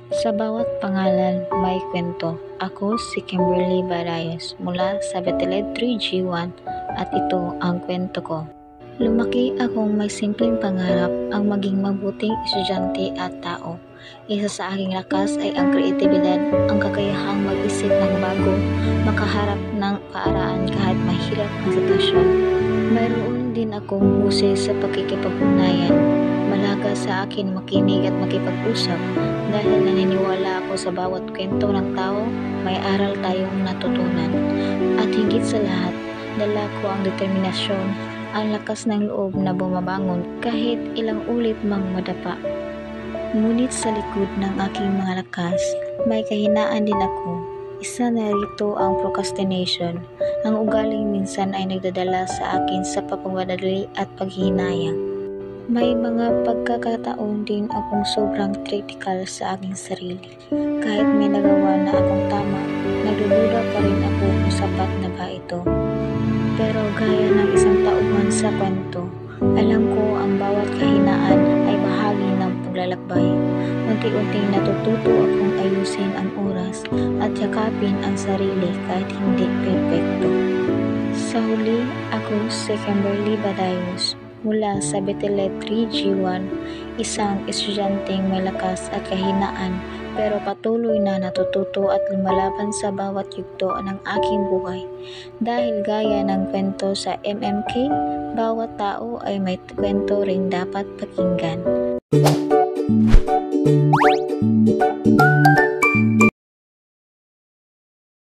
Sa bawat pangalan may kwento. Ako si Kimberly Barayos mula sa Beteled 3G1 at ito ang kwento ko. Lumaki akong may simpleng pangarap ang maging mabuting estudyante at tao. Isa sa aking lakas ay ang kreatibidad, ang kakayahang mag-isip ng bago, makaharap ng paaraan kahit mahirap ang sitwasyon. Mayroon din akong husay sa pakikipag-ugnayan. Malaga sa akin makinig at makipag-usap dahil naniniwala ako sa bawat kwento ng tao, may aral tayong natutunan. At higit sa lahat, dala ko ang determinasyon, ang lakas ng loob na bumabangon kahit ilang ulit mang madapa. Ngunit sa likod ng aking mga lakas, may kahinaan din ako. Isa na rito ang procrastination, ang ugaling minsan ay nagdadala sa akin sa pagmamadali at paghihinayang. May mga pagkakataon din akong sobrang critical sa aking sarili. Kahit may nagawa na akong tama, nagdududa pa rin ako kung sapat na ba ito. Pero gaya ng isang tauhan sa kwento, alam ko ang bawat kahinaan ay bahagi ng paglalakbay. Unti-unting natututo akong ayusin ang oras at yakapin ang sarili kahit hindi perpekto. Sa huli, ako si Kimberly Barayos mula sa Beteled 3G1, isang estudyanteng may lakas at kahinaan pero patuloy na natututo at lumalaban sa bawat yugto ng aking buhay. Dahil gaya ng kwento sa MMK, bawat tao ay may kwento ring dapat pakinggan.